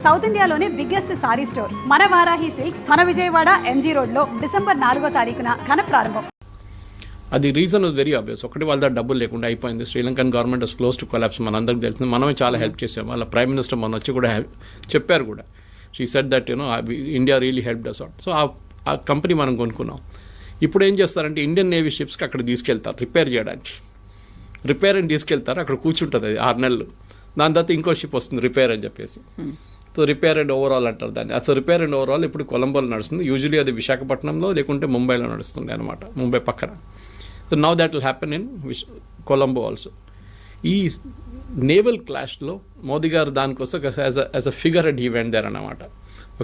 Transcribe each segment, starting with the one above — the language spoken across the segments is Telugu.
సౌత్ ఇండియాలోనే బిగ్గెస్ట్ సారీ స్టోర్ మన వారాహి సిల్క్స్, మన విజయవాడ ఎంజీ రోడ్లో డిసెంబర్ 4వ తారీఖున ఘన ప్రారంభం. అది రీజన్ వెరీ ఆబ్వియస్. ఒకటి వాళ్ళ దగ్గర డబ్బులు లేకుండా అయిపోయింది. Sri Lankan government is close to collapse. మనందరికి తెలిసింది. మనమే చాలా హెల్ప్ చేసాం. వాళ్ళ ప్రైమ్ మినిస్టర్ మన వచ్చి కూడా చెప్పారు కూడా. She said that India really helped us out. So ఆ కంపెనీ మనం కొనుక్కున్నాం. ఇప్పుడు ఏం చేస్తారంటే ఇండియన్ నేవీ షిప్స్కి అక్కడ తీసుకెళ్తారు రిపేర్ చేయడానికి. రిపేర్ అని తీసుకెళ్తారు, అక్కడ కూర్చుంటుంది అది 6 నెలలు. దాని తర్వాత ఇంకో షిప్ వస్తుంది రిపేర్ అని చెప్పేసి. సో రిపేర్ అండ్ ఓవరాల్ అంటారు దాన్ని. అసలు రిపేర్ అండ్ ఓవరాల్ ఇప్పుడు కొలంబోలో నడుస్తుంది. యూజువలీ అది విశాఖపట్నంలో లేకుంటే ముంబైలో నడుస్తుంది అనమాట, ముంబై పక్కన. So now that will happen in Colombo also. ఈ నేవల్ క్లాష్లో మోదీ గారు దానికోసం as a figure and event there అన్నమాట.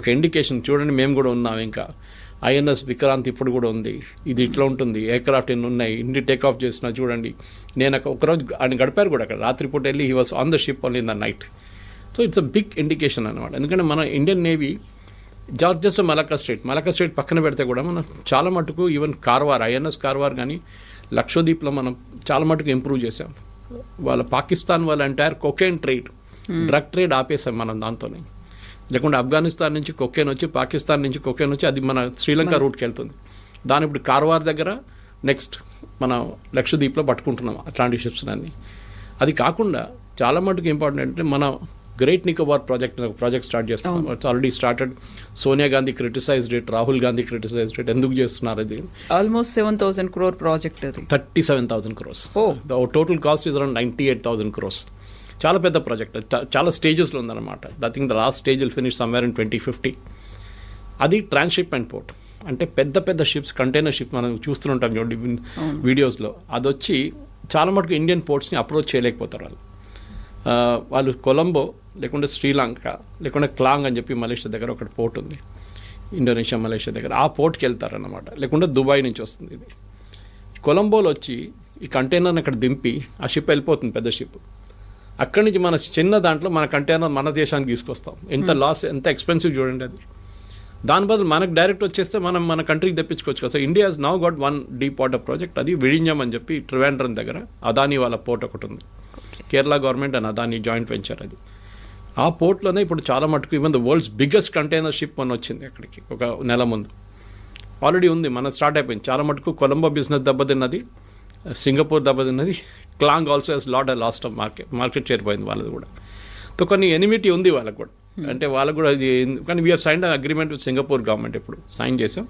ఒక ఇండికేషన్, చూడండి మేము కూడా ఉన్నాం. ఇంకా ఐఎన్ఎస్ విక్రాంత్ ఇప్పుడు కూడా ఉంది. ఇది ఇట్లా ఉంటుంది, ఎయిర్క్రాఫ్ట్ ఎన్ని ఉన్నాయి, ఇన్ని టేక్ ఆఫ్ చేసినా చూడండి. నేను ఒకరోజు ఆయన గడిపారు కూడా అక్కడ. రాత్రిపూట వెళ్ళి he was on the ship only in the night. So it's a big indication అనమాట. ఎందుకంటే మన Indian Navy just Malacca Strait పక్కన పెడితే కూడా మనం చాలా మటుకు ఈవెన్ కార్వార్, ఐఎన్ఎస్ కార్వార్ కానీ లక్షద్వీప్లో మనం చాలా మటుకు ఇంప్రూవ్ చేసాం. వాళ్ళ పాకిస్తాన్ వాళ్ళ entire cocaine trade, drug trade ఆపేసాం మనం దాంతోనే. లేకుంటే ఆఫ్ఘనిస్తాన్ నుంచి కొకేన్ వచ్చి, పాకిస్తాన్ నుంచి కొకేన్ వచ్చి అది మన శ్రీలంక రూట్కి వెళ్తుంది. దాని ఇప్పుడు కార్వార్ దగ్గర, నెక్స్ట్ మన లక్షద్వీప్లో పట్టుకుంటున్నాం అట్లాంటి షిప్స్ అన్ని. అది కాకుండా చాలా మటుకు ఇంపార్టెంట్ అంటే మన గ్రేట్ నికోబార్ ప్రాజెక్ట్ స్టార్ట్ చేస్తున్నాం. It's already started. Sonia Gandhi criticised it, Rahul Gandhi criticised it. ఎందుకు చేస్తున్నారు అది? ఆల్మోస్ట్ 7,000 crore ప్రాజెక్ట్ అది. 37,000 crores. The total cost is around 98,000 crores. చాలా పెద్ద ప్రాజెక్ట్. చాలా స్టేజెస్లో ఉందన్నమాట. I think the last stage will finish somewhere in 2050. అది ట్రాన్స్షిప్మెంట్ పోర్ట్. అంటే పెద్ద పెద్ద షిప్స్, కంటైనర్ షిప్ మనం చూస్తుంటాం చూడండి వీడియోస్లో. అది వచ్చి చాలా మటుకు ఇండియన్ పోర్ట్స్ని అప్రోచ్ చేయలేకపోతారు వాళ్ళు. కొలంబో లేకుంటే శ్రీలంక లేకుంటే క్లాంగ్ అని చెప్పి మలేషియా దగ్గర ఒకటి పోర్ట్ ఉంది, ఇండోనేషియా మలేషియా దగ్గర. ఆ పోర్ట్కి వెళ్తారన్నమాట. లేకుంటే దుబాయ్ నుంచి వస్తుంది ఇది. కొలంబోలో వచ్చి ఈ కంటైనర్ని అక్కడ దింపి ఆ షిప్ వెళ్ళిపోతుంది, పెద్ద షిప్. అక్కడి నుంచి మన చిన్న దాంట్లో మన కంటైనర్ మన దేశానికి తీసుకొస్తాం. ఎంత లాస్, ఎంత ఎక్స్పెన్సివ్ చూడండి అది. దాని బదులు మనకు డైరెక్ట్ వచ్చేస్తే మనం మన కంట్రీకి తెప్పించుకోవచ్చు కదా. So India has now got one deep water project. అది విഴിഞ്ഞం అని చెప్పి ట్రివాండ్రం దగ్గర అదానీ వాళ్ళ పోర్ట్ ఒకటి ఉంది. Kerala government and Adani joint venture అది. ఆ పోర్ట్లోనే ఇప్పుడు చాలా మటుకు even the world's biggest container ship మన వచ్చింది అక్కడికి ఒక నెల ముందు. ఆల్రెడీ ఉంది, మన స్టార్ట్ అయిపోయింది. చాలా మటుకు కొలంబో బిజినెస్ దెబ్బతిన్నది, సింగపూర్ దెబ్బతిన్నది. Klang also has lost of market చేరిపోయింది వాళ్ళది కూడా. సో కొన్ని ఎనిమిటీ ఉంది వాళ్ళకు కూడా. అంటే వాళ్ళకు కూడా ఇది, కానీ we have signed agreement with Singapore government. ఇప్పుడు సైన్ చేసాం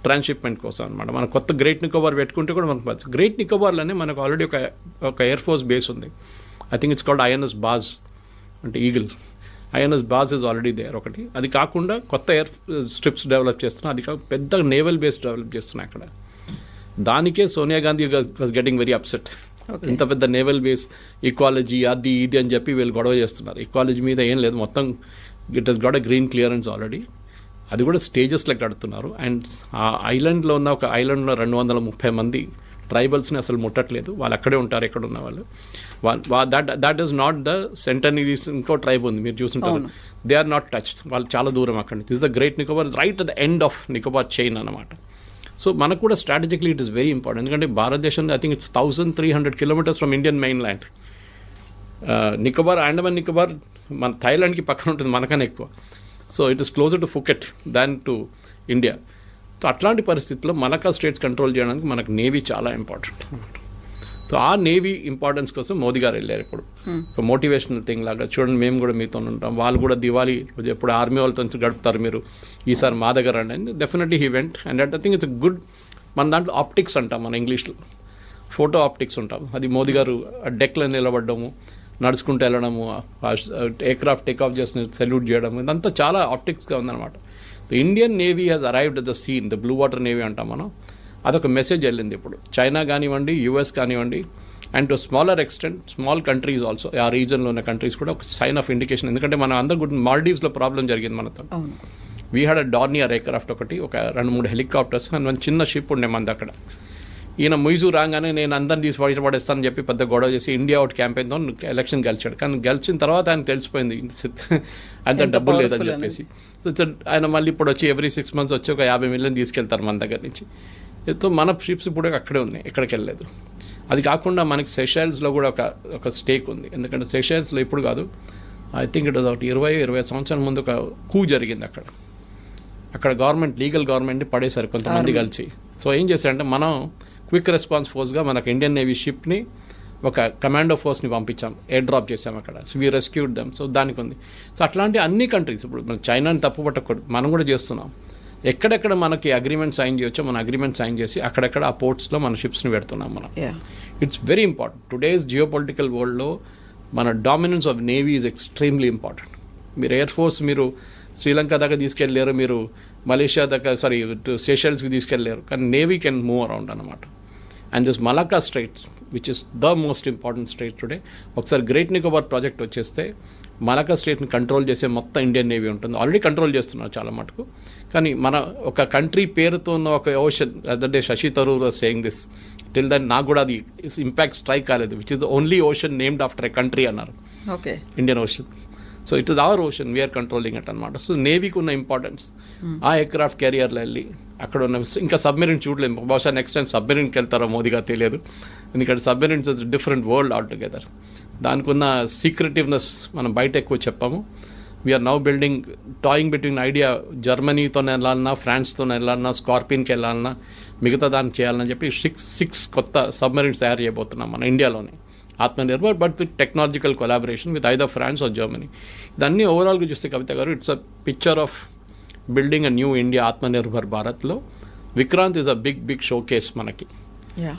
ట్రాన్స్షిప్మెంట్ కోసం అనమాట. మన కొత్త గ్రేట్ నికోబార్ పెట్టుకుంటే కూడా మనకు గ్రేట్ నికోబార్లోనే మనకు ఆల్రెడీ ఒక ఎయిర్ ఫోర్స్ బేస్ ఉంది. I think it's called INS Baaz, అంటే eagle. INS Baaz is already there ఒకటి. అది కాకుండా కొత్త ఎయిర్ స్ట్రిప్స్ డెవలప్ చేస్తున్నాం. అది కాక పెద్ద నేవల్ బేస్ డెవలప్ చేస్తున్నాయి అక్కడ. దానికే Sonia Gandhi was getting very upset. ఇంత పెద్ద నేవల్ బేస్, ఈక్వాలజీ అది ఇది అని చెప్పి వీళ్ళు గొడవ చేస్తున్నారు. ఈక్వాలజీ మీద ఏం లేదు, మొత్తం it has got a green clearance already. అది కూడా స్టేజెస్లో కడుతున్నారు. అండ్ ఆ ఐలాండ్లో ఉన్న ఒక ఐలాండ్లో 230 మంది ట్రైబల్స్ని అసలు ముట్టట్లేదు. వాళ్ళు అక్కడే ఉంటారు, ఎక్కడ ఉన్న వాళ్ళు. That is not the Sentinelese. ఇంకో ట్రైబ్ ఉంది మీరు చూసుంటారు, దే ఆర్ నాట్ టచ్డ్. వాళ్ళు చాలా దూరం అక్కడి నుంచి. This the great Nicobar right at the end of Nicobar chain అన్నమాట. సో మనకు కూడా strategically it is very important. ఎందుకంటే భారతదేశంలో I think it's 1,300 kilometers from Indian main land. Nicobar, Andaman Nicobar మన థాయిలాండ్కి పక్కన ఉంటుంది, మనకన్నా ఎక్కువ. So it is closer to Phuket than to India. So అట్లాంటి పరిస్థితుల్లో మలక్కా స్ట్రేట్స్ కంట్రోల్ చేయడానికి మనకు నేవీ చాలా ఇంపార్టెంట్ అనమాట. సో ఆ నేవీ ఇంపార్టెన్స్ కోసం మోదీ గారు వెళ్ళారు. ఇప్పుడు ఒక మోటివేషనల్ థింగ్ లాగా, చూడండి మేము కూడా మీతో ఉంటాం. వాళ్ళు కూడా దివాళీ ఎప్పుడు ఆర్మీ వాళ్ళతో గడుపుతారు, మీరు ఈసారి మా దగ్గర అండి. Definitely he went. And I think it's good. మన దాంట్లో ఆప్టిక్స్ అంటాం మన ఇంగ్లీష్లో, ఫోటో ఆప్టిక్స్ ఉంటాం. అది మోదీ గారు డెక్లో నిలబడ్డము, నడుచుకుంటూ వెళ్ళడము, ఎయిర్క్రాఫ్ట్ టేక్ ఆఫ్ చేసిన సెల్యూట్ చేయడం, ఇదంతా చాలా ఆప్టిక్స్గా ఉందన్నమాట. The Indian Navy has arrived at the scene, the blue water navy అంటాం మనం. అదొక మెసేజ్ వెళ్ళింది ఇప్పుడు. చైనా కానివ్వండి, యూఎస్ కానివ్వండి, and to smaller extent small countries also, ఆ రీజన్లో ఉన్న కంట్రీస్ కూడా ఒక సైన్ ఆఫ్ ఇండికేషన్. ఎందుకంటే మనం అందరూ కూడా మాల్డీవ్స్లో ప్రాబ్లం జరిగింది మనతో. We had a Dornier aircraft ఒకటి, ఒక 2-3 హెలికాప్టర్స్ అండ్ మన చిన్న షిప్ ఉండే మనది అక్కడ. ఈయన ముయిజు రాగానే నేను అందరిని తీసి పడేస్తానని చెప్పి పెద్ద గొడవ చేసి ఇండియా అవుట్ క్యాంపెయిన్తో ఎలక్షన్ గెలిచాడు. కానీ గెలిచిన తర్వాత ఆయన తెలిసిపోయింది అంత డబ్బులు లేదని చెప్పేసి. సో ఆయన మళ్ళీ ఇప్పుడు వచ్చి ఎవ్రీ 6 months వచ్చి ఒక 50 million తీసుకెళ్తారు మన దగ్గర నుంచి. సో మన షిప్స్ ఇప్పుడు అక్కడే ఉన్నాయి, ఎక్కడికి వెళ్ళలేదు. అది కాకుండా మనకి సెషెల్స్లో కూడా ఒక స్టేక్ ఉంది. ఎందుకంటే సెషెల్స్లో ఇప్పుడు కాదు, ఐ థింక్ ఇట్ వాజ్ ఒకటి 20 సంవత్సరాల ముందు ఒక కూ జరిగింది అక్కడ గవర్నమెంట్ లీగల్ గవర్నమెంట్ని పడేశారు కొంతమంది కలిసి. సో ఏం చేశారంటే మనం క్విక్ రెస్పాన్స్ ఫోర్స్గా మనకు ఇండియన్ నేవీ షిప్ని ఒక కమాండో ఫోర్స్ని పంపించాం, ఎయిర్ డ్రాప్ చేసాం అక్కడ. So we rescued them. So దానికి ఉంది. సో అట్లాంటి అన్ని కంట్రీస్ ఇప్పుడు మన చైనాని తప్పు పట్టకూడదు, మనం కూడా చేస్తున్నాం. ఎక్కడెక్కడ మనకి అగ్రిమెంట్ సైన్ చేయొచ్చో మన అగ్రిమెంట్ సైన్ చేసి అక్కడెక్కడ ఆ పోర్ట్స్లో మన షిప్స్ని పెడుతున్నాం మనం. It's very important. Today's geo political వరల్డ్లో మన dominance of navy is extremely important. మీరు ఎయిర్ ఫోర్స్ మీరు శ్రీలంక దాకా తీసుకెళ్ళలేరు, మీరు మలేషియా దాకా సెషెల్స్కి తీసుకెళ్ళలేరు, కానీ నేవీ కెన్ మూవ్ అరౌండ్ అనమాట. And this Malacca Strides which is the most important straight today. ఒకసారి గ్రేట్ నికోబార్ ప్రాజెక్ట్ వచ్చేస్తే మలాకా స్ట్రైట్ని కంట్రోల్ చేసే మొత్తం ఇండియన్ నేవీ ఉంటుంది. ఆల్రెడీ కంట్రోల్ చేస్తున్నారు చాలా మటుకు. కానీ మన ఒక కంట్రీ పేరుతో ఉన్న ఒక ocean, other day Shashi Tharoor was saying this, till then నాకు కూడా అది ఇంపాక్ట్ స్ట్రైక్ కాలేదు, which is the only ocean named after a country అన్నారు. Okay, Indian ocean. So it is our ocean, we're controlling it అనమాట. సో నేవీకి ఉన్న ఇంపార్టెన్స్ ఆ ఎయిర్క్రాఫ్ట్ క్యారియర్లో వెళ్ళి అక్కడ ఉన్న ఇంకా సబ్మెరీన్ చూడలేము. బహుశా నెక్స్ట్ టైం సబ్మెరీన్కి వెళ్తారో మోదీగా తెలియదు, ఎందుకంటే submarines is different world all together. దానికి ఉన్న సీక్రెటివ్నెస్ మనం బయట ఎక్కువ చెప్పాము. We're now building tying between India, జర్మనీతో వెళ్ళాలన్నా, ఫ్రాన్స్తో వెళ్ళాలన్నా, స్కార్పియన్కి వెళ్ళాలన్నా, మిగతా దానికి చేయాలని చెప్పి సిక్స్ కొత్త సబ్మెరీన్స్ తయారు చేయబోతున్నాం మన ఇండియాలోనే, Atmanirbhar, but with technological collaboration with either France or Germany. ఇదన్నీ ఓవరాల్గా చూస్తే Kavitha garu, it's a picture of building a new India, Atmanirbhar భారత్లో Vikrant is a big showcase మనకి.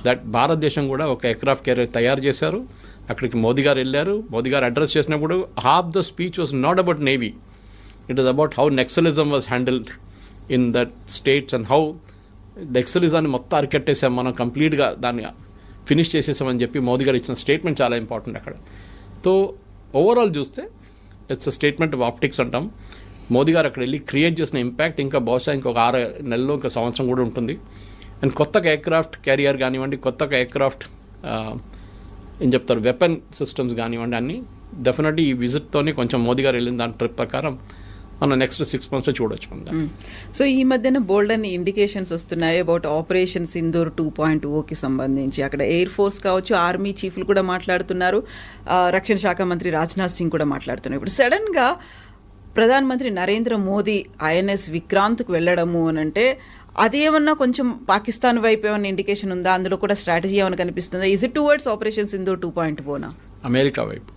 దట్ భారతదేశం కూడా ఒక ఎయిర్క్రాఫ్ట్ క్యారియర్ తయారు చేశారు, అక్కడికి మోదీ గారు వెళ్ళారు. మోదీ గారు అడ్రస్ చేసినప్పుడు half the speech was not about navy, it is about how naxalism was handled in that states and how నెక్సలిజాన్ని మొత్తం అరికట్టేసాం మనం, కంప్లీట్గా దాన్ని ఫినిష్ చేసేసామని చెప్పి మోదీ గారు ఇచ్చిన స్టేట్మెంట్ చాలా ఇంపార్టెంట్ అక్కడ. సో ఓవరాల్ చూస్తే it's a statement of optics అంటాం. మోదీ గారు అక్కడ వెళ్ళి క్రియేట్ చేసిన ఇంపాక్ట్ ఇంకా బహుశా ఇంకొక 6 నెలల్లో ఇంకా సంవత్సరం కూడా ఉంటుంది. అండ్ కొత్తగా ఎయిర్క్రాఫ్ట్ క్యారియర్ కానివ్వండి, కొత్తగా ఎయిర్క్రాఫ్ట్ ఏం చెప్తారు వెపన్ సిస్టమ్స్ కానివ్వండి, అన్నీ డెఫినెట్లీ ఈ విజిట్తోనే కొంచెం మోదీ గారు వెళ్ళిన దాని ట్రిప్ ప్రకారం మనం నెక్స్ట్ 6 months చూడొచ్చు మనం. సో ఈ మధ్యన బోల్డ్ అని ఇండికేషన్స్ వస్తున్నాయి అబౌట్ ఆపరేషన్ సింధూర్ 2.0కి సంబంధించి. అక్కడ ఎయిర్ ఫోర్స్ కావచ్చు, ఆర్మీ చీఫ్లు కూడా మాట్లాడుతున్నారు, రక్షణ శాఖ మంత్రి రాజ్నాథ్ సింగ్ కూడా మాట్లాడుతున్నారు. ఇప్పుడు సడన్గా ప్రధానమంత్రి నరేంద్ర మోదీ ఐఎన్ఎస్ విక్రాంత్కు వెళ్ళడము అని అంటే అది ఏమన్నా కొంచెం పాకిస్తాన్ వైపు ఏమన్నా ఇండికేషన్ ఉందా? అందులో కూడా స్ట్రాటజీ ఏమైనా కనిపిస్తుందా? Is it towards operation Sindoor 2.0నా? అమెరికా వైపు.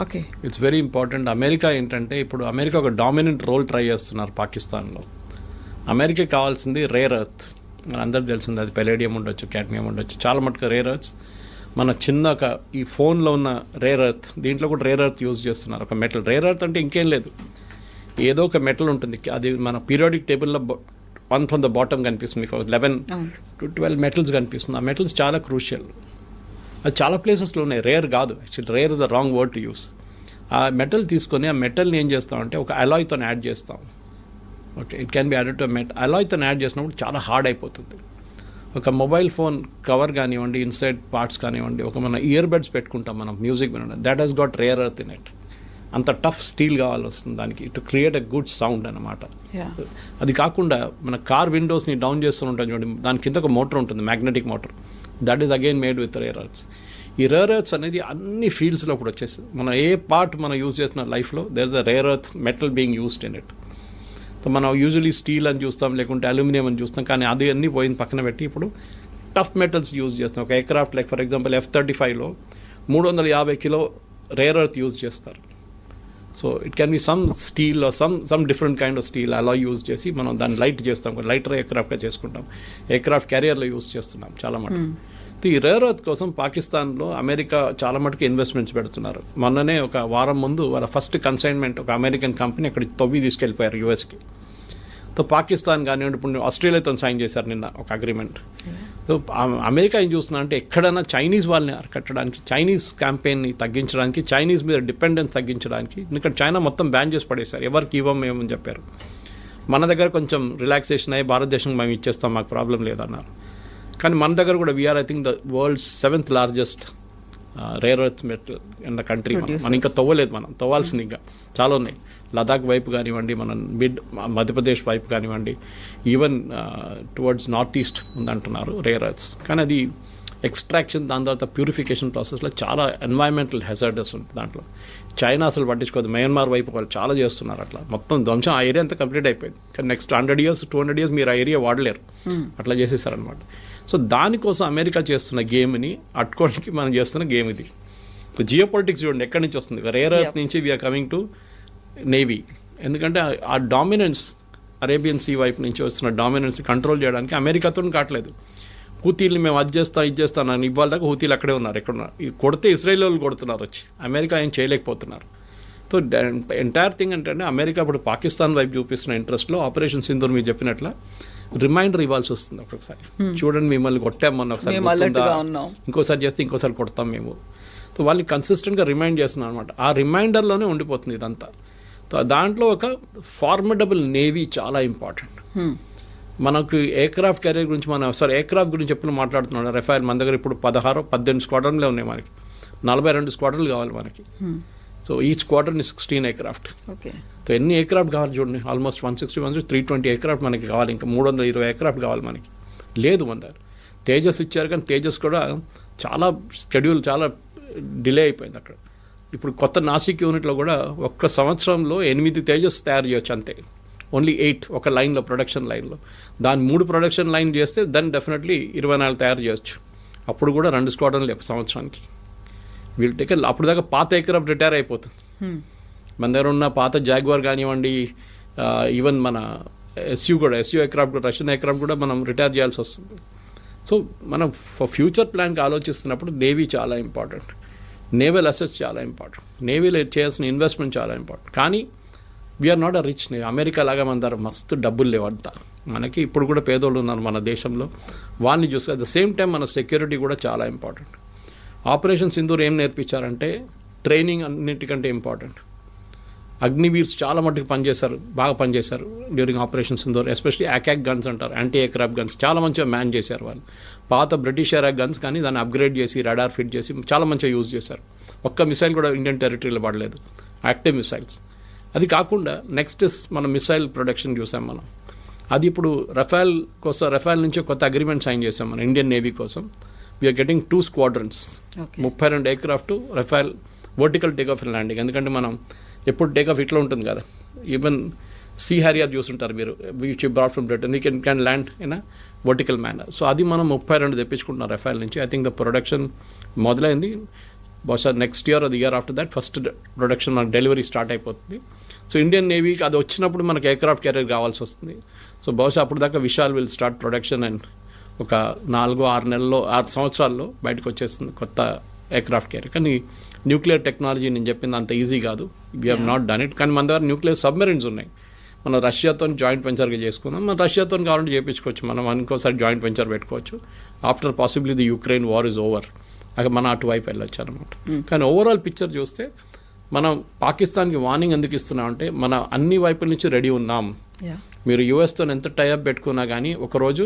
Okay, it's very important. America ఏంటంటే ఇప్పుడు అమెరికా ఒక డామినెంట్ రోల్ ట్రై చేస్తున్నారు పాకిస్తాన్లో. అమెరికా కావాల్సింది రేర్ ఎర్త్, మన అందరికి తెలిసింది, అది పెలేడియం ఉండొచ్చు, క్యాడ్మియం ఉండొచ్చు, చాలా మటుకు రేర్ ఎర్త్స్. మన చిన్న ఈ ఫోన్లో ఉన్న రేర్ ఎర్త్, దీంట్లో కూడా రేర్ ఎర్త్ యూజ్ చేస్తున్నారు. ఒక మెటల్, రేర్ ఎర్త్ అంటే ఇంకేం లేదు, ఏదో ఒక మెటల్ ఉంటుంది, అది మన పీరియాడిక్ టేబుల్లో 1 from the bottom కనిపిస్తుంది, మీకు 11 to 12 మెటల్స్ కనిపిస్తుంది. ఆ మెటల్స్ చాలా క్రూషియల్, అది చాలా ప్లేసెస్లో ఉన్నాయి, రేర్ కాదు. Actually rare is the wrong word to use. ఆ మెటల్ తీసుకొని ఆ మెటల్ని ఏం చేస్తామంటే ఒక అలాయ్తో యాడ్ చేస్తాం. Okay, it can be added to met. అలాయ్తో యాడ్ చేసినప్పుడు చాలా హార్డ్ అయిపోతుంది. ఒక మొబైల్ ఫోన్ కవర్ కానివ్వండి, ఇన్సైడ్ పార్ట్స్ కానివ్వండి, ఒక మన ఇయర్ బడ్స్ పెట్టుకుంటాం మనం మ్యూజిక్ వినడం, that has got rare earth in it. అంత టఫ్ స్టీల్ కావాలి వస్తుంది దానికి to create a good sound అనమాట. అది కాకుండా మన కార్ విండోస్ని డౌన్ చేస్తూ ఉంటాం చూడండి, దాని కింద ఒక మోటార్ ఉంటుంది, magnetic motor, that is again made with rare earths. ఈ రేర్ ఎర్త్స్ అనేది అన్ని ఫీల్డ్స్లో ఇప్పుడు వచ్చేస్తుంది. మనం ఏ పార్ట్ మనం యూజ్ చేసిన లైఫ్లో there is a rare earth metal being used in it. So మనం యూజువలీ స్టీల్ అని చూస్తాం, లేకుంటే అల్యూమినియం అని చూస్తాం, కానీ అది అన్నీ పోయిన పక్కన పెట్టి ఇప్పుడు టఫ్ మెటల్స్ యూజ్ చేస్తాం. ఒక ఎయిర్క్రాఫ్ట్ లైక్ ఫర్ ఎగ్జాంపుల్ F-35లో 350 కిలో రేర్ ఎర్త్ యూజ్ చేస్తారు. So it can be some steel some different kind of steel అలా యూజ్ చేసి మనం దాన్ని లైట్ చేస్తాం, లైటర్ ఎయిర్క్రాఫ్ట్గా చేసుకుంటాం. ఎయిర్క్రాఫ్ట్ క్యారియర్లో యూజ్ చేస్తున్నాం చాలా మటుకు. ఈ రేర్ ఎర్త్ కోసం పాకిస్తాన్లో అమెరికా చాలా మటుకు ఇన్వెస్ట్మెంట్స్ పెడుతున్నారు. మొన్ననే ఒక వారం ముందు వాళ్ళ ఫస్ట్ కన్సైన్మెంట్ ఒక అమెరికన్ కంపెనీ అక్కడికి తవ్వి తీసుకెళ్ళిపోయారు యూఎస్కి. సో పాకిస్తాన్ కానివ్వండి, ఇప్పుడు ఆస్ట్రేలియాతో సైన్ చేశారు నిన్న ఒక అగ్రిమెంట్. సో అమెరికా ఏం చూస్తున్నా అంటే ఎక్కడైనా చైనీస్ వాళ్ళని అరికట్టడానికి, చైనీస్ క్యాంపెయిన్ని తగ్గించడానికి, చైనీస్ మీద డిపెండెన్స్ తగ్గించడానికి, ఎందుకంటే చైనా మొత్తం బ్యాన్ చేసి పడేశారు, ఎవరికి ఇవ్వమేమని చెప్పారు. మన దగ్గర కొంచెం రిలాక్సేషన్ అయ్యి భారతదేశం మేము ఇచ్చేస్తాం, మాకు ప్రాబ్లం లేదన్నారు. కానీ మన దగ్గర కూడా we're I think the world's 7th largest rare earth metal in the country. మనం ఇంకా తవ్వలేదు, మనం తవ్వాల్సింది ఇంకా చాలా ఉన్నాయి. లదాఖ్ వైపు కానివ్వండి, మన మధ్యప్రదేశ్ వైపు కానివ్వండి, ఈవెన్ టువర్డ్స్ నార్త్ ఈస్ట్ ఉందంటున్నారు రేర్ ఎర్త్స్. కానీ అది ఎక్స్ట్రాక్షన్, దాని తర్వాత ప్యూరిఫికేషన్ ప్రాసెస్లో చాలా ఎన్వైరన్మెంటల్ హెజార్డస్ ఉంటుంది దాంట్లో. చైనా అసలు పట్టించుకోదు. మయన్మార్ వైపు వాళ్ళు చాలా చేస్తున్నారు అట్లా. మొత్తం ధ్వంసం ఆ ఏరియా అంతా కంప్లీట్ అయిపోయింది. కానీ నెక్స్ట్ 100 years 200 years మీరు ఆ ఏరియా వాడలేరు, అట్లా చేసేసారనమాట. సో దానికోసం అమెరికా చేస్తున్న గేమ్ని అట్టుకోవడానికి మనం చేస్తున్న గేమ్ ఇది. జియో పొలిటిక్స్ చూడండి ఎక్కడి నుంచి వస్తుంది. రేర్ ఎర్త్ నుంచి వీఆర్ కమింగ్ టు నేవీ. ఎందుకంటే ఆ డామినెన్స్ అరేబియన్ సీ వైపు నుంచి వస్తున్న డామినెన్స్ కంట్రోల్ చేయడానికి అమెరికాతో కావట్లేదు. హూతీలు మేము అది చేస్తాం ఇది చేస్తాం అని ఇవాళ దాకా హూతీలు అక్కడే ఉన్నారు. ఎక్కడున్నారు? కొడితే ఇజ్రాయెల్ వాళ్ళు కొడుతున్నారు వచ్చి, అమెరికా ఏం చేయలేకపోతున్నారు. సో ఎంటైర్ థింగ్ ఏంటంటే అమెరికా ఇప్పుడు పాకిస్తాన్ వైపు చూపిస్తున్న ఇంట్రెస్ట్లో ఆపరేషన్ సింధూర్ మీరు చెప్పినట్ల రిమైండర్ ఇవ్వాల్సి వస్తుంది ఒక్కొక్కసారి. చూడండి మిమ్మల్ని కొట్టామని ఒకసారి, ఇంకోసారి చేస్తే ఇంకోసారి కొడతాం మేము. సో వాళ్ళని కన్సిస్టెంట్గా రిమైండ్ చేస్తున్నాం అనమాట. ఆ రిమైండర్లోనే ఉండిపోతుంది ఇదంతా. దాంట్లో ఒక ఫార్మిడబుల్ నేవీ చాలా ఇంపార్టెంట్. మనకు ఎయిర్క్రాఫ్ట్ క్యారియర్ గురించి ఎయిర్క్రాఫ్ట్ గురించి ఎప్పుడు మాట్లాడుతున్నాడు. రఫేల్ మన దగ్గర ఇప్పుడు 18 స్క్వాడ్రన్లే ఉన్నాయి. మనకి 42 స్క్వాడ్రన్లు కావాలి మనకి. So each squadron 16 aircraft. So ఎన్ని ఎయిర్క్రాఫ్ట్ కావాలి చూడండి. ఆల్మోస్ట్ 160 320 ఎయిర్క్రాఫ్ట్ మనకి కావాలి. ఇంకా 320 ఎయిర్క్రాఫ్ట్ కావాలి మనకి. లేదు మన దగ్గర. తేజస్ ఇచ్చారు కానీ తేజస్ కూడా చాలా స్కెడ్యూల్ చాలా డిలే అయిపోయింది అక్కడ. ఇప్పుడు కొత్త నాసిక్ యూనిట్లో కూడా ఒక్క సంవత్సరంలో 8 తేజస్ తయారు చేయొచ్చు అంతే. ఓన్లీ 8 ఒక లైన్లో, ప్రొడక్షన్ లైన్లో. దాని 3 ప్రొడక్షన్ లైన్ చేస్తే దాన్ని డెఫినెట్లీ 24 తయారు చేయొచ్చు. అప్పుడు కూడా 2 స్క్వాడ్రన్లు ఒక సంవత్సరానికి. వీళ్ళు టేక్ అప్పుడు దాకా పాత ఎయిర్క్రాఫ్ట్ రిటైర్ అయిపోతుంది. మన దగ్గర ఉన్న పాత జాగ్వార్ కానివ్వండి, ఈవెన్ మన ఎస్యూ ఎయిర్క్రాఫ్ట్ కూడా, రష్యన్ ఎయిర్క్రాఫ్ట్ కూడా మనం రిటైర్ చేయాల్సి వస్తుంది. సో మనం ఫ్యూచర్ ప్లాన్కి ఆలోచిస్తున్నప్పుడు నేవీ చాలా ఇంపార్టెంట్. నేవల్ అసెట్స్ చాలా ఇంపార్టెంట్. నేవీలో చేయాల్సిన ఇన్వెస్ట్మెంట్ చాలా ఇంపార్టెంట్. కానీ we're not a rich navy. America లాగా మన దగ్గర మస్తు డబ్బులు లేవంతా. మనకి ఇప్పుడు కూడా పేదోళ్ళు ఉన్నారు మన దేశంలో. వాళ్ళని చూస్తే అట్ ద సేమ్ టైం మన సెక్యూరిటీ కూడా చాలా ఇంపార్టెంట్. ఆపరేషన్ సింధూర్ ఏం నేర్పించారంటే ట్రైనింగ్ అన్నిటికంటే ఇంపార్టెంట్. అగ్నివీర్స్ చాలా మట్టుకు బాగా పనిచేశారు during operation Sindoor. Especially ack ack guns అంటారు, యాంటీ ఎయిర్క్రాఫ్ట్ గన్స్ చాలా మంచిగా మ్యాన్ చేశారు వాళ్ళు. పాత బ్రిటిష్ ఎరా గన్స్ కానీ దాన్ని అప్గ్రేడ్ చేసి రడార్ ఫిట్ చేసి చాలా మంచిగా యూజ్ చేశారు. ఒక్క మిసైల్ కూడా ఇండియన్ టెరిటరీలో పడలేదు, యాక్టివ్ మిసైల్స్. అది కాకుండా నెక్స్ట్ మన మిసైల్ ప్రొడక్షన్ చూసాం మనం. అది ఇప్పుడు రఫేల్ నుంచి కొత్త అగ్రిమెంట్ సైన్ చేసాం మనం ఇండియన్ నేవీ కోసం. We're getting 2 squadrons, 32 aircraft Rafale vertical take off and landing. ఎందుకంటే మనం ఎప్పుడు టేక్ ఆఫ్ ఇట్లా ఉంటుంది కదా. ఈవెన్ సీ హ్యారియర్ చూస్తుంటారు మీరు, which brought from Britain, you can land in a vertical manner. So అది మనం 32 తెప్పించుకుంటున్నాం రఫేల్ నుంచి. ఐ థింక్ ద ప్రొడక్షన్ మొదలైంది. బహుశా నెక్స్ట్ ఇయర్ అది year after that first production మన డెలివరీ స్టార్ట్ అయిపోతుంది. సో ఇండియన్ నేవీకి అది వచ్చినప్పుడు మనకు ఎయిర్క్రాఫ్ట్ క్యారియర్ కావాల్సి వస్తుంది. సో బహుశా అప్పుడు దాకా Vishal will start production and ఒక 4-6 సంవత్సరాల్లో బయటకు వచ్చేస్తుంది కొత్త ఎయిర్క్రాఫ్ట్ క్యారియర్. కానీ న్యూక్లియర్ టెక్నాలజీ నేను చెప్పింది అంత ఈజీ కాదు. We have not done it. కానీ మన దగ్గర న్యూక్లియర్ సబ్మెరీన్స్ ఉన్నాయి. మనం రష్యాతో జాయింట్ వెంచర్గా చేసుకున్నాం. మనం రష్యాతో కావాలంటే చేయించుకోవచ్చు. మనం ఇంకోసారి జాయింట్ వెంచర్ పెట్టుకోవచ్చు. After possibly the Ukraine war is over, అక్కడ మనం అటువైపు వెళ్ళొచ్చు అనమాట. కానీ ఓవరాల్ పిక్చర్ చూస్తే మనం పాకిస్తాన్కి వార్నింగ్ ఎందుకు ఇస్తున్నాం అంటే మన అన్ని వైపుల నుంచి రెడీ ఉన్నాం. మీరు యూఎస్తో ఎంత టైఅప్ పెట్టుకున్నా కానీ ఒకరోజు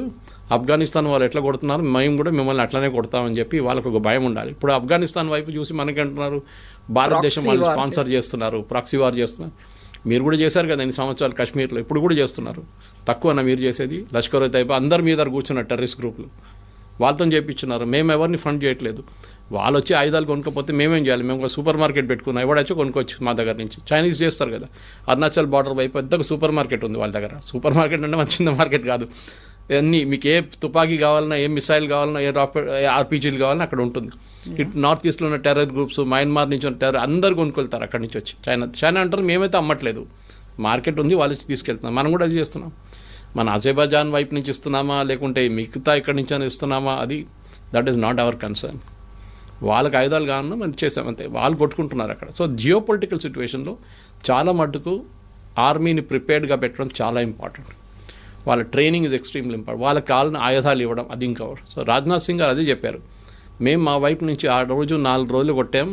ఆఫ్ఘనిస్తాన్ వాళ్ళు ఎట్లా కొడుతున్నారు, మేము కూడా మిమ్మల్ని అట్లనే కొడతామని చెప్పి వాళ్ళకు ఒక భయం ఉండాలి. ఇప్పుడు ఆఫ్ఘనిస్తాన్ వైపు చూసి మనకంటున్నారు భారతదేశం వాళ్ళు స్పాన్సర్ చేస్తున్నారు, ప్రాక్సీ వార్ చేస్తున్నారు. మీరు కూడా చేశారు కదా ఇన్ని సంవత్సరాలు కాశ్మీర్లో, ఇప్పుడు కూడా చేస్తున్నారు. తక్కువనా మీరు చేసేది? లష్కర్ తైబా అందరి మీద కూర్చున్నారు టెర్రరిస్ట్ గ్రూపులు, వాళ్ళతో చేయించున్నారు. మేము ఎవరిని ఫండ్ చేయట్లేదు. వాళ్ళు వచ్చి ఆయుధాలు కొనుక్కపోతే మేమేం చేయాలి? మేము ఒక సూపర్ మార్కెట్ పెట్టుకున్నాం, ఎవడొచ్చో కొనుక్కోవచ్చు మా దగ్గర నుంచి. చైనీస్ చేస్తారు కదా, అరుణాచల్ బార్డర్ వైపు పెద్దగా సూపర్ మార్కెట్ ఉంది వాళ్ళ దగ్గర. సూపర్ మార్కెట్ అంటే మన చిన్న మార్కెట్ కాదు. అన్నీ మీకు ఏ తుపాకీ కావాలన్నా, ఏ మిసైల్ కావాలన్నా, ఏ ఆర్పీజీలు కావాలన్నా అక్కడ ఉంటుంది. ఇటు నార్త్ ఈస్ట్లో ఉన్న టెర్రర్ గ్రూప్స్, మయన్మార్ నుంచి ఉన్న టెర్రర్ అందరు కొనుక్కెళ్తారు అక్కడి నుంచి వచ్చి. చైనా అంటారు మేమైతే అమ్మట్లేదు, మార్కెట్ ఉంది వాళ్ళు వచ్చి తీసుకెళ్తున్నాం. మనం కూడా అది చేస్తున్నాం. మన అజర్బైజాన్ వైపు నుంచి ఇస్తున్నామా లేకుంటే మిగతా ఇక్కడి నుంచి అని ఇస్తున్నామా, అది that is not our concern. వాళ్ళకి ఆయుధాలు కావాలన్నా మనం చేసామంతే, వాళ్ళు కొట్టుకుంటున్నారు అక్కడ. సో జియో పొలిటికల్ సిచ్యువేషన్లో చాలా మటుకు ఆర్మీని ప్రిపేర్డ్గా పెట్టడం చాలా ఇంపార్టెంట్. వాళ్ళ ట్రైనింగ్ ఇస్ ఎక్స్ట్రీమ్లీ ఇంపార్టెంట్. వాళ్ళకి కావాలని ఆయుధాలు ఇవ్వడం అది ఇంకా. సో రాజ్నాథ్ సింగ్ గారు అదే చెప్పారు, మేము మా వైపు నుంచి ఆ రోజు 4 రోజులు కొట్టాం,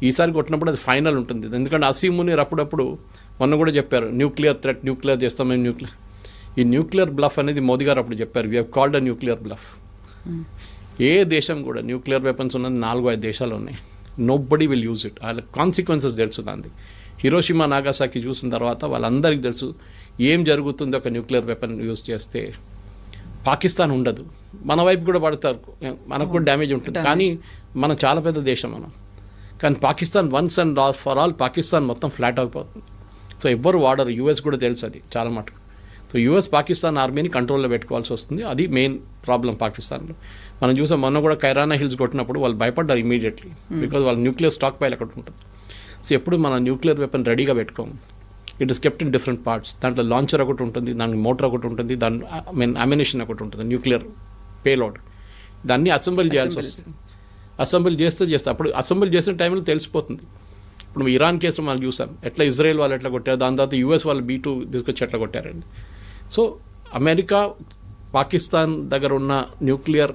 ఈసారి కొట్టినప్పుడు అది ఫైనల్ ఉంటుంది. ఎందుకంటే అసీం మునీర్ అప్పుడప్పుడు మొన్న కూడా చెప్పారు న్యూక్లియర్ థ్రెట్, న్యూక్లియర్ చేస్తాం మేము న్యూక్లియర్. ఈ న్యూక్లియర్ బ్లఫ్ అనేది మోదీ గారు అప్పుడు చెప్పారు, we have called a nuclear bluff. ఏ దేశం కూడా న్యూక్లియర్ వెపన్స్ ఉన్నది 4-5 దేశాలు ఉన్నాయి. Nobody will use it. వాళ్ళ కాన్సిక్వెన్సెస్ తెలుసు దాన్ని. హిరోషిమా నాగాసాకి చూసిన తర్వాత వాళ్ళందరికీ తెలుసు ఏం జరుగుతుందో ఒక న్యూక్లియర్ వెపన్ యూజ్ చేస్తే. పాకిస్తాన్ ఉండదు, మన వైపు కూడా పడతారు, మనకు కూడా డ్యామేజ్ ఉంటుంది. కానీ మనం చాలా పెద్ద దేశం మనం. కానీ Pakistan once and for all Pakistan మొత్తం ఫ్లాట్ అయిపోతుంది. సో ఎవ్వరు వాడరు, యూఎస్ కూడా తెలుసు అది చాలా మటుకు. సో యూఎస్ పాకిస్తాన్ ఆర్మీని కంట్రోల్లో పెట్టుకోవాల్సి వస్తుంది. అది మెయిన్ ప్రాబ్లం పాకిస్తాన్లో. మనం చూసాం మొన్న కూడా కైరానా హిల్స్ కొట్టినప్పుడు వాళ్ళు భయపడ్డారు ఇమీడియట్లీ, బికాజ్ వాళ్ళ న్యూక్లియర్ స్టాక్ పైల్ అక్కడ ఉంటుంది. సో ఎప్పుడు మన న్యూక్లియర్ వెపన్ రెడీగా పెట్టుకోము. It is kept in different parts. దాంట్లో లాంచర్ ఒకటి ఉంటుంది, దానికి మోటార్ ఒకటి ఉంటుంది, దాని అమ్యునిషన్ ఒకటి ఉంటుంది, న్యూక్లియర్ పేలోడ్. దాన్ని అసెంబుల్ చేయాల్సి వస్తుంది. అసెంబుల్ చేస్తే అప్పుడు అసెంబుల్ చేసిన టైంలో తెలిసిపోతుంది. ఇప్పుడు ఇరాన్ కేసులో మనం చూసాం ఎట్లా ఇజ్రాయెల్ వాళ్ళు ఎట్లా కొట్టారు, దాని తర్వాత యూఎస్ వాళ్ళు B2 తీసుకొచ్చి ఎట్లా కొట్టారండి. సో అమెరికా పాకిస్తాన్ దగ్గర ఉన్న న్యూక్లియర్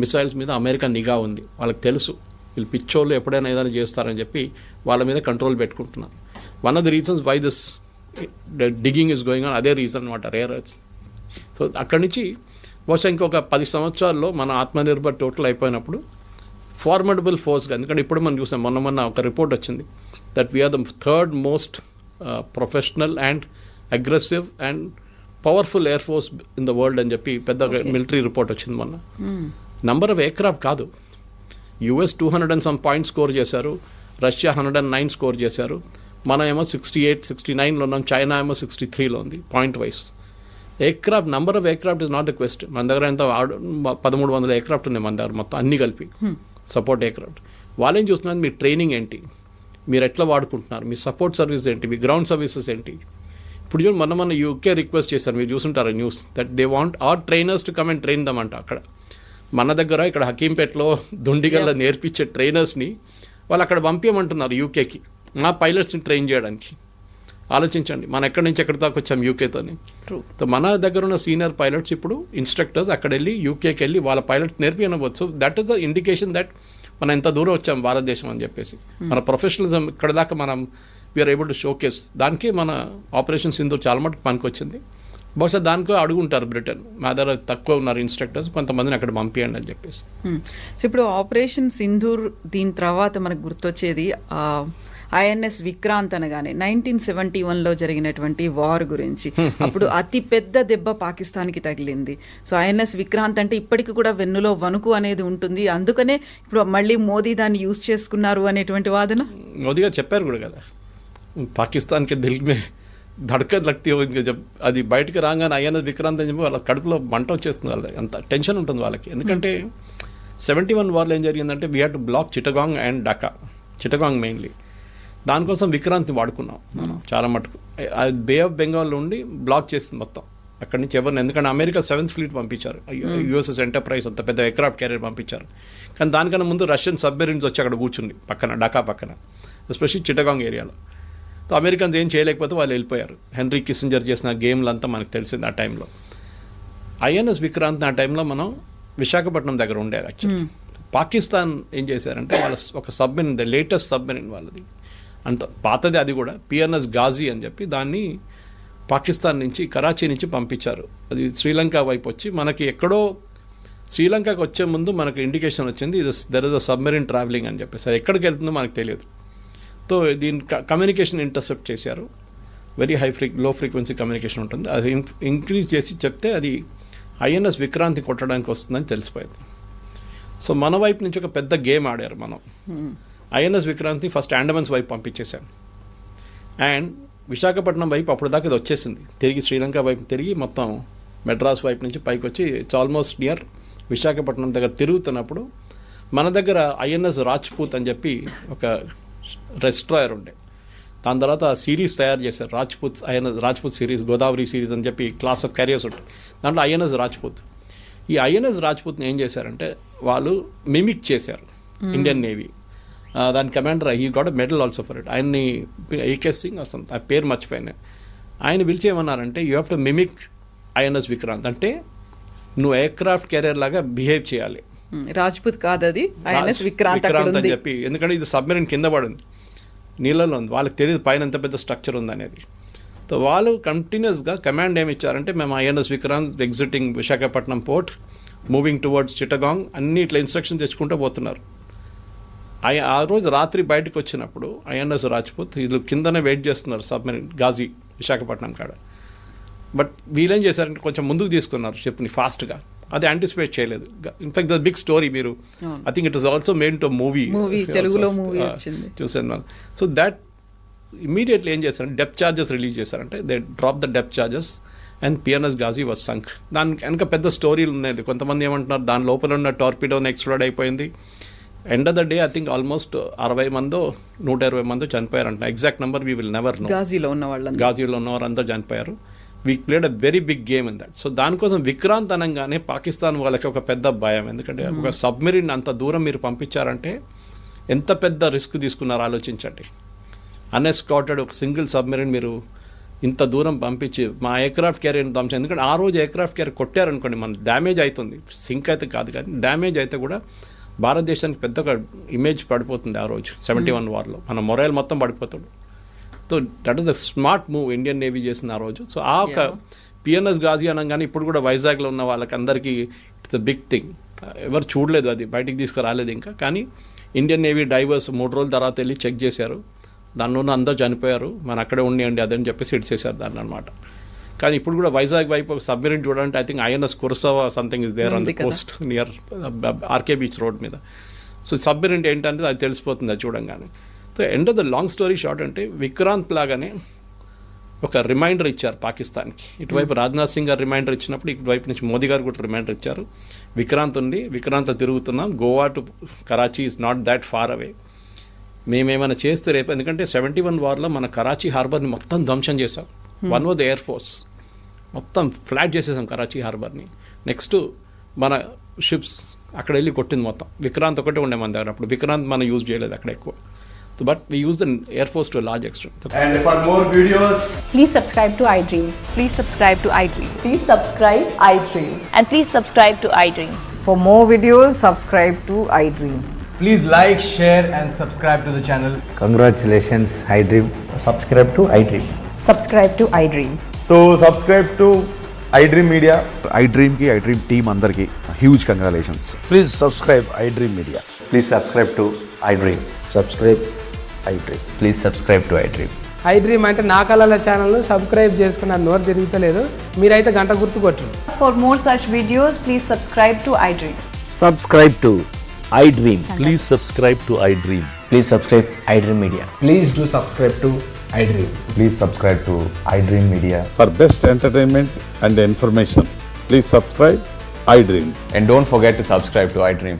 మిసైల్స్ మీద అమెరికా నిఘా ఉంది. వాళ్ళకి తెలుసు వీళ్ళు పిచ్చోళ్ళు ఎప్పుడైనా ఏదైనా చేస్తారని చెప్పి వాళ్ళ మీద కంట్రోల్ పెట్టుకుంటున్నారు. One of the reasons why this digging is going on అదే రీజన్ అనమాట, రేర్ ఎర్త్స్. సో అక్కడి నుంచి బహుశా ఇంకొక 10 సంవత్సరాల్లో మన ఆత్మనిర్భర్ టోటల్ అయిపోయినప్పుడు ఫార్మడబుల్ ఫోర్స్గా, ఎందుకంటే ఇప్పుడు మనం చూసాం మొన్న ఒక రిపోర్ట్ వచ్చింది that we're the third most professional and aggressive and powerful air force in the world అని చెప్పి పెద్ద మిలిటరీ రిపోర్ట్ వచ్చింది మొన్న. నంబర్ ఆఫ్ ఎయిర్క్రాఫ్ట్ కాదు, US 200 and some points score చేశారు, రష్యా 109 స్కోర్ చేశారు, మన ఏమో 68, 69లో ఉన్నాం, చైనా ఏమో 63లో ఉంది point wise. Aircraft number of aircraft is not the question. మన దగ్గర ఎంత 1300 ఎయిర్క్రాఫ్ట్ ఉన్నాయి మన దగ్గర మొత్తం అన్ని కలిపి సపోర్ట్ ఎయిర్క్రాఫ్ట్. వాళ్ళేం చూస్తున్నారు, మీ ట్రైనింగ్ ఏంటి, మీరు ఎట్లా వాడుకుంటున్నారు, మీ సపోర్ట్ సర్వీస్ ఏంటి, మీ గ్రౌండ్ సర్వీసెస్ ఏంటి. ఇప్పుడు చూడండి మన యూకే రిక్వెస్ట్ చేశారు, మీరు చూసుంటారు news, that they want our trainers to come and train them అంట. అక్కడ మన దగ్గర ఇక్కడ హకీంపేటలో దుండిగల్లో నేర్పించే ట్రైనర్స్ని వాళ్ళు అక్కడ పంపించమంటున్నారు యూకేకి, మా పైలట్స్ని ట్రైన్ చేయడానికి. ఆలోచించండి, మనం ఎక్కడి నుంచి ఎక్కడి దాకా వచ్చాం యూకేతోని. సో మన దగ్గర ఉన్న సీనియర్ పైలట్స్ ఇప్పుడు ఇన్స్ట్రక్టర్స్ అక్కడ వెళ్ళి యూకేకి వెళ్ళి వాళ్ళ పైలట్ నేర్పినవచ్చు. That is the indication that మనం ఎంత దూరం వచ్చాం భారతదేశం అని చెప్పేసి. మన ప్రొఫెషనలిజం ఇక్కడ దాకా మనం వీఆర్ ఏబుల్ టు షోకేస్. దానికి మన ఆపరేషన్ సింధూర్ చాలా మటుకు పనికొచ్చింది. బహుశా దానికో అడుగుంటారు బ్రిటన్, మా దగ్గర తక్కువ ఉన్నారు ఇన్స్ట్రక్టర్స్, కొంతమందిని అక్కడ పంపించండి అని చెప్పేసి. సో ఇప్పుడు ఆపరేషన్ సింధూర్ దీని తర్వాత మనకు గుర్తొచ్చేది ఐఎన్ఎస్ విక్రాంత్ అనగానే 1971లో జరిగినటువంటి వార్ గురించి. అప్పుడు అతి పెద్ద దెబ్బ పాకిస్తాన్కి తగిలింది. సో ఐఎన్ఎస్ విక్రాంత్ అంటే ఇప్పటికి కూడా వెన్నులో వణుకు అనేది ఉంటుంది. అందుకనే ఇప్పుడు మళ్ళీ మోదీ దాన్ని యూజ్ చేసుకున్నారు అనేటువంటి వాదన మోదీ గారు చెప్పారు కూడా కదా, పాకిస్తాన్కి దిల్ మే ధడ్కన్ లగ్తీ అది బయటకు రాగానే ఐఎన్ఎస్ విక్రాంత్ అని చెప్పి వాళ్ళ కడుపులో మంట వచ్చేస్తుంది. వాళ్ళకి అంత టెన్షన్ ఉంటుంది వాళ్ళకి. ఎందుకంటే 71 వార్లో ఏం జరిగిందంటే we had to block Chittagong and Dhaka. Chittagong mainly దానికోసం విక్రాంత్ని వాడుకున్నాం మనం చాలా మటుకు. బే ఆఫ్ బెంగాల్ నుండి బ్లాక్ చేస్తుంది మొత్తం అక్కడి నుంచి ఎవరిని, ఎందుకంటే అమెరికా 7th ఫ్లీట్ పంపించారు, యుఎస్ఎస్ ఎంటర్ప్రైజ్ అంత పెద్ద ఎయిర్క్రాఫ్ట్ క్యారియర్ పంపించారు. కానీ దానికన్నా ముందు రష్యన్ సబ్మెరీన్స్ వచ్చి అక్కడ కూర్చుంది పక్కన, ఢాకా పక్కన, ఎస్పెషల్లీ చిటగాంగ్ ఏరియాలో. సో అమెరికన్స్ ఏం చేయలేకపోతే వాళ్ళు వెళ్ళిపోయారు. హెన్రీ కిస్సింజర్ చేసిన గేమ్లంతా మనకు తెలిసింది ఆ టైంలో. ఐఎన్ఎస్ విక్రాంత్ ఆ టైంలో మనం విశాఖపట్నం దగ్గర ఉండేది. యాక్చువల్లీ పాకిస్తాన్ ఏం చేశారంటే వాళ్ళ ఒక సబ్మెరీన్, ద లేటెస్ట్ సబ్మెరీన్ వాళ్ళది, అంత పాతది అది కూడా, పిఎన్ఎస్ గాజీ అని చెప్పి దాన్ని పాకిస్తాన్ నుంచి కరాచీ నుంచి పంపించారు. అది శ్రీలంక వైపు వచ్చి మనకి ఎక్కడో శ్రీలంకకి వచ్చే ముందు మనకు ఇండికేషన్ వచ్చింది there is a submarine travelling అని చెప్పేసి. అది ఎక్కడికి వెళ్తుందో మనకు తెలియదు. సో దీని కమ్యూనికేషన్ ఇంటర్సెప్ట్ చేశారు. వెరీ లో ఫ్రీక్వెన్సీ కమ్యూనికేషన్ ఉంటుంది. అది ఇంక్రీజ్ చేసి చెప్తే అది ఐఎన్ఎస్ విక్రాంతి కొట్టడానికి వస్తుందని తెలిసిపోయింది. సో మన వైపు నుంచి ఒక పెద్ద గేమ్ ఆడారు మనం. ఐఎన్ఎస్ విక్రాంతి ఫస్ట్ అండమాన్స్ వైపు పంపించేశాం. అండ్ విశాఖపట్నం వైపు అప్పుడు దాకా ఇది వచ్చేసింది, తిరిగి శ్రీలంక వైపు తిరిగి మొత్తం మెడ్రాస్ వైపు నుంచి పైకి వచ్చి ఇట్స్ ఆల్మోస్ట్ నియర్ విశాఖపట్నం దగ్గర తిరుగుతున్నప్పుడు మన దగ్గర ఐఎన్ఎస్ రాజ్పూత్ అని చెప్పి ఒక రెస్ట్రాయర్ ఉండే. దాని తర్వాత ఆ సిరీస్ తయారు చేశారు, INS Rajput series, Godavari series అని చెప్పి క్లాస్ ఆఫ్ క్యారియర్స్ ఉంటుంది. దాంట్లో ఐఎన్ఎస్ రాజ్పూత్. ఈ ఐఎన్ఎస్ రాజ్పూత్ని ఏం చేశారంటే వాళ్ళు మిమిక్ చేశారు ఇండియన్ నేవీ. దాని commander he got medal also for it. ఆయన్ని ఏకే సింగ్ అసలు ఆ పేరు మర్చిపోయాను. ఆయన పిలిచి ఏమన్నారంటే you have to mimic INS Vikrant, అంటే నువ్వు ఎయిర్క్రాఫ్ట్ క్యారియర్ లాగా బిహేవ్ చేయాలి. రాజ్పూత్ కాదు అది, ఐఎన్ఎస్ విక్రాంత్ అని చెప్పి, ఎందుకంటే ఇది సబ్మెరీన్ కింద పడింది, నీళ్ళలో ఉంది, వాళ్ళకి తెలియదు పైన ఎంత పెద్ద స్ట్రక్చర్ ఉందనేది. సో వాళ్ళు కంటిన్యూస్గా కమాండ్ ఏమి ఇచ్చారంటే మేము INS Vikrant exiting Visakhapatnam port, moving towards Chittagong, అన్ని ఇట్లా ఇన్స్ట్రక్షన్ తెచ్చుకుంటూ పోతున్నారు. ఆ రోజు రాత్రి బయటకు వచ్చినప్పుడు ఐఎన్ఎస్ రాజ్పూత్ వీళ్ళు కిందనే వెయిట్ చేస్తున్నారు సబ్మెరీన్ గాజీ విశాఖపట్నం కాడ. బట్ వీళ్ళేం చేశారంటే కొంచెం ముందుకు తీసుకున్నారు షిప్ని ఫాస్ట్గా. అది యాంటిసిపేట్ చేయలేదు. ఇన్ఫాక్ట్ ద బిగ్ స్టోరీ మీరు I think it is also made to movie తెలుగులో మూవీ వచ్చింది చూసాను మనం. సో దాట్ ఇమీడియట్లీ ఏం చేశారంటే డెప్త్ ఛార్జెస్ రిలీజ్ చేశారంటే they drop the depth charges and PNS Ghazi was sunk. దాని వెనక పెద్ద స్టోరీలు ఉన్నాయి. కొంతమంది ఏమంటున్నారు దాని లోపల ఉన్న టార్పిడో ఎక్స్ప్లోడ్ అయిపోయింది. End of the day I think almost 60 మందో 120 మందో చనిపోయారంట. Exact number we will never know. గాజీలో ఉన్న వాళ్ళందరూ గాజీలో ఉన్నవారు అందరూ చనిపోయారు. We played a very big game in that. So దానికోసం విక్రాంత్ అనగానే పాకిస్తాన్ వాళ్ళకి ఒక పెద్ద భయం. ఎందుకంటే ఒక సబ్మెరీన్ అంత దూరం మీరు పంపించారంటే ఎంత పెద్ద రిస్క్ తీసుకున్నారో ఆలోచించండి. అన్ఎస్కాటెడ్ ఒక సింగిల్ సబ్మెరీన్ మీరు ఇంత దూరం పంపించి మా ఎయిర్క్రాఫ్ట్ క్యారియర్ ధ్వంసం. ఎందుకంటే ఆ రోజు ఎయిర్క్రాఫ్ట్ క్యారియర్ కొట్టారనుకోండి మన డ్యామేజ్ అవుతుంది. సింక్ అయితే కాదు కానీ డ్యామేజ్ అయితే కూడా భారతదేశానికి పెద్ద ఒక ఇమేజ్ పడిపోతుంది. ఆ రోజు 71 వార్లో మన మొరైల్ మొత్తం పడిపోతాడు. So that is the smart move Indian navy చేసిన ఆ రోజు. సో ఆ ఒక పిఎన్ఎస్ గాజీ అనగానే ఇప్పుడు కూడా వైజాగ్లో ఉన్న వాళ్ళకి అందరికీ ఇట్స్ అ బిగ్ థింగ్. ఎవరు చూడలేదు, అది బయటికి తీసుకురాలేదు ఇంకా. కానీ ఇండియన్ నేవీ డైవర్స్ 3 రోజుల తర్వాత వెళ్ళి చెక్ చేశారు. దానిలో అందరూ చనిపోయారు, మన అక్కడే ఉండి అదని చెప్పేసి ఇడ్చేశారు దాన్ని అనమాట. కానీ ఇప్పుడు కూడా వైజాగ్ వైపు ఒక సబ్మెరీన్ చూడాలంటే I think INS Kursura something is there on the coast near RK beach road మీద. సో సబ్మెరీన్ ఏంటంటే అది తెలిసిపోతుంది అది చూడంగానే. So end of the long story short అంటే విక్రాంత్ లాగానే ఒక రిమైండర్ ఇచ్చారు పాకిస్తాన్కి. ఇటువైపు రాజ్నాథ్ సింగ్ గారు రిమైండర్ ఇచ్చినప్పుడు ఇటువైపు నుంచి మోదీ గారు కూడా రిమైండర్ ఇచ్చారు. విక్రాంత్ ఉంది, విక్రాంత్ తిరుగుతున్నాం, Goa to Karachi is not that far away. మేమేమైనా చేస్తే రేపు, ఎందుకంటే 71 వార్లో మన కరాచీ హార్బర్ని మొత్తం ధ్వంసం చేసాం. One was the air force, మొత్తం ఫ్లాట్ చేసేసాం కరాచీ హార్బర్ని. నెక్స్ట్ మన షిప్స్ అక్కడ వెళ్ళి కొట్టింది మొత్తం. విక్రాంత్ ఒకటే ఉండే మన దగ్గర అప్పుడు. విక్రాంత్ మనం యూజ్ చేయలేదు అక్కడ ఎక్కువ. But we use the air force to large extent. And for more videos, Please subscribe to iDream. Please subscribe to iDream. Please subscribe iDream. And please subscribe to iDream. For more videos, subscribe to iDream. please like, share and subscribe to the channel. Congratulations, iDream. Subscribe to iDream. Subscribe to iDream. So subscribe to iDream Media. iDream ki iDream team andarki huge congratulations. Please subscribe iDream Media. Please subscribe to iDream. Subscribe iDream. Please subscribe to iDream. iDream అంటే నా కళల ఛానల్ను సబ్స్క్రైబ్ చేసుకున్న నోరు తిరుగుతలేదు, మీరైతే గంట గుర్తు కొట్టండి. For more such videos, please subscribe to iDream. Subscribe to iDream. Please subscribe to iDream. Please subscribe iDream Media. Please do subscribe to iDream. Please subscribe to iDream Media. For best entertainment and information, please subscribe iDream. And don't forget to subscribe to iDream.